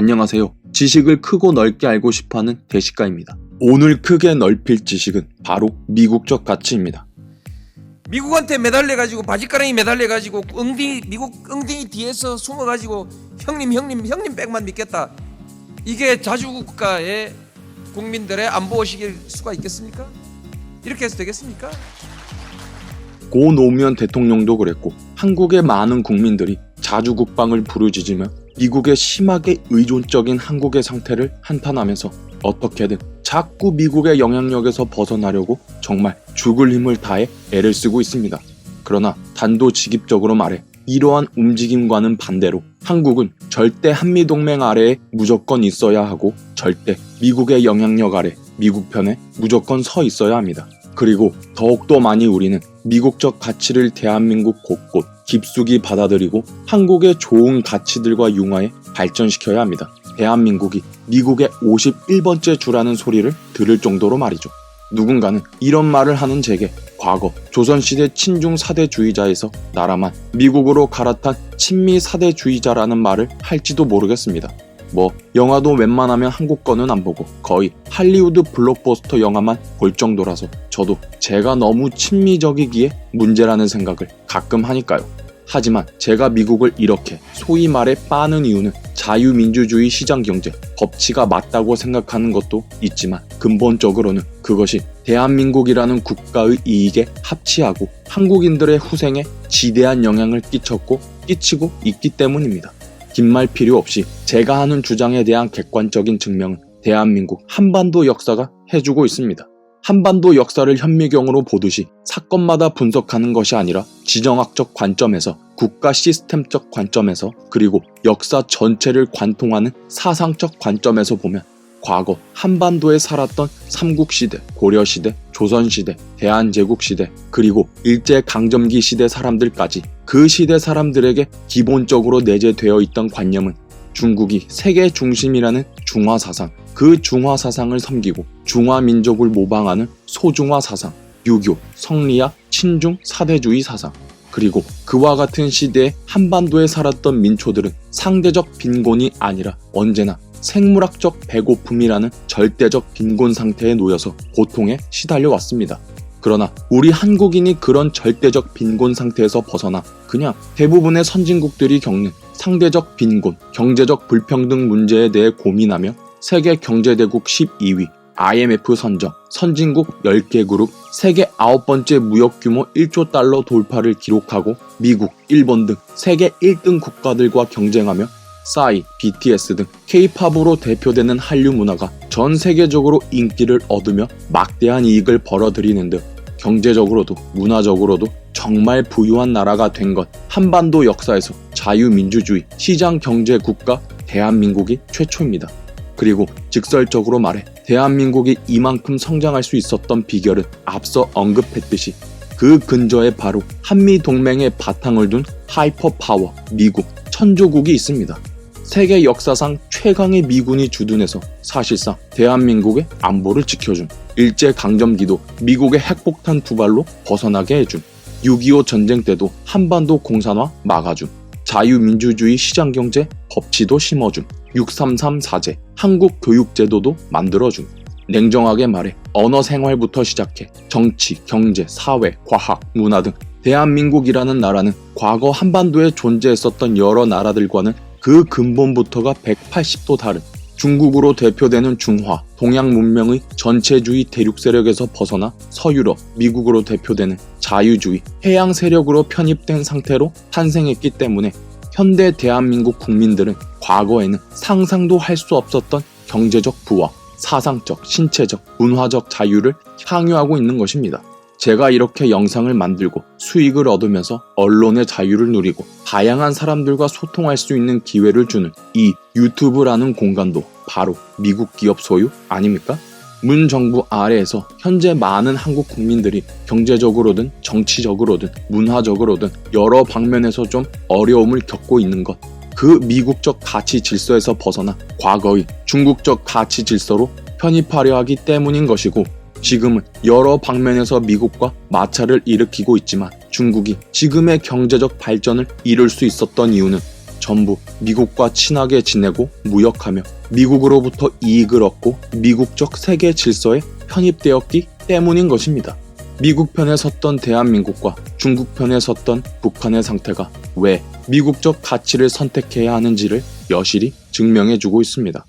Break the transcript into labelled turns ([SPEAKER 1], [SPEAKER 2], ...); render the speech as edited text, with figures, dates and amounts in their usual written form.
[SPEAKER 1] 안녕하세요. 지식을 크고 넓게 알고 싶어하는 대식가입니다. 오늘 크게 넓힐 지식은 바로 미국적 가치입니다.
[SPEAKER 2] 미국한테 매달려가지고 바지가랑이 매달려가지고 미국 엉덩이 뒤에서 숨어가지고 형님 백만 믿겠다. 이게 자주국가의 국민들의 안보의식일 수가 있겠습니까? 이렇게 해서 되겠습니까?
[SPEAKER 1] 고 노무현 대통령도 그랬고 한국의 많은 국민들이 자주국방을 부르짖으며 미국의 심하게 의존적인 한국의 상태를 한탄하면서 어떻게든 자꾸 미국의 영향력에서 벗어나려고 정말 죽을 힘을 다해 애를 쓰고 있습니다. 그러나 단도직입적으로 말해 이러한 움직임과는 반대로 한국은 절대 한미동맹 아래에 무조건 있어야 하고 절대 미국의 영향력 아래 미국 편에 무조건 서 있어야 합니다. 그리고 더욱더 많이 우리는 미국적 가치를 대한민국 곳곳 깊숙이 받아들이고 한국의 좋은 가치들과 융화해 발전시켜야 합니다. 대한민국이 미국의 51번째 주라는 소리를 들을 정도로 말이죠. 누군가는 이런 말을 하는 제게 과거 조선시대 친중 사대주의자에서 나라만 미국으로 갈아탄 친미 사대주의자라는 말을 할지도 모르겠습니다. 영화도 웬만하면 한국 거는 안 보고 거의 할리우드 블록버스터 영화만 볼 정도라서 저도 제가 너무 친미적이기에 문제라는 생각을 가끔 하니까요. 하지만 제가 미국을 이렇게 소위 말해 빠는 이유는 자유민주주의 시장경제 법치가 맞다고 생각하는 것도 있지만 근본적으로는 그것이 대한민국이라는 국가의 이익에 합치하고 한국인들의 후생에 지대한 영향을 끼치고 있기 때문입니다. 긴 말 필요 없이 제가 하는 주장에 대한 객관적인 증명은 대한민국 한반도 역사가 해주고 있습니다. 한반도 역사를 현미경으로 보듯이 사건마다 분석하는 것이 아니라 지정학적 관점에서 국가 시스템적 관점에서 그리고 역사 전체를 관통하는 사상적 관점에서 보면 과거 한반도에 살았던 삼국시대, 고려시대, 조선시대, 대한제국시대 그리고 일제강점기 시대 사람들까지 그 시대 사람들에게 기본적으로 내재되어 있던 관념은 중국이 세계 중심이라는 중화사상, 그 중화사상을 섬기고 중화민족을 모방하는 소중화사상, 유교, 성리학, 친중, 사대주의 사상 그리고 그와 같은 시대에 한반도에 살았던 민초들은 상대적 빈곤이 아니라 언제나 생물학적 배고픔이라는 절대적 빈곤 상태에 놓여서 고통에 시달려왔습니다. 그러나 우리 한국인이 그런 절대적 빈곤 상태에서 벗어나 그냥 대부분의 선진국들이 겪는 상대적 빈곤, 경제적 불평등 문제에 대해 고민하며 세계 경제대국 12위, IMF 선정, 선진국 10개 그룹, 세계 9번째 무역 규모 1조 달러 돌파를 기록하고 미국, 일본 등 세계 1등 국가들과 경쟁하며 싸이, BTS 등 K-팝으로 대표되는 한류 문화가 전 세계적으로 인기를 얻으며 막대한 이익을 벌어들이는 등 경제적으로도 문화적으로도 정말 부유한 나라가 된 것 한반도 역사에서 자유민주주의 시장경제 국가 대한민국이 최초입니다. 그리고 직설적으로 말해 대한민국이 이만큼 성장할 수 있었던 비결은 앞서 언급했듯이 그 근저에 바로 한미동맹의 바탕을 둔 하이퍼파워 미국 천조국이 있습니다. 세계 역사상 최강의 미군이 주둔해서 사실상 대한민국의 안보를 지켜준 일제강점기도 미국의 핵폭탄 두 발로 벗어나게 해준 6.25 전쟁 때도 한반도 공산화 막아준 자유민주주의 시장경제 법치도 심어준 6.33 사제 한국 교육제도도 만들어준 냉정하게 말해 언어 생활부터 시작해 정치, 경제, 사회, 과학, 문화 등 대한민국이라는 나라는 과거 한반도에 존재했었던 여러 나라들과는 그 근본부터가 180도 다른 중국으로 대표되는 중화, 동양 문명의 전체주의 대륙 세력에서 벗어나 서유럽, 미국으로 대표되는 자유주의, 해양 세력으로 편입된 상태로 탄생했기 때문에 현대 대한민국 국민들은 과거에는 상상도 할 수 없었던 경제적 부와 사상적, 신체적, 문화적 자유를 향유하고 있는 것입니다. 제가 이렇게 영상을 만들고 수익을 얻으면서 언론의 자유를 누리고 다양한 사람들과 소통할 수 있는 기회를 주는 이 유튜브라는 공간도 바로 미국 기업 소유 아닙니까? 문 정부 아래에서 현재 많은 한국 국민들이 경제적으로든 정치적으로든 문화적으로든 여러 방면에서 좀 어려움을 겪고 있는 것. 그 미국적 가치 질서에서 벗어나 과거의 중국적 가치 질서로 편입하려 하기 때문인 것이고 지금은 여러 방면에서 미국과 마찰을 일으키고 있지만 중국이 지금의 경제적 발전을 이룰 수 있었던 이유는 전부 미국과 친하게 지내고 무역하며 미국으로부터 이익을 얻고 미국적 세계 질서에 편입되었기 때문인 것입니다. 미국 편에 섰던 대한민국과 중국 편에 섰던 북한의 상태가 왜 미국적 가치를 선택해야 하는지를 여실히 증명해주고 있습니다.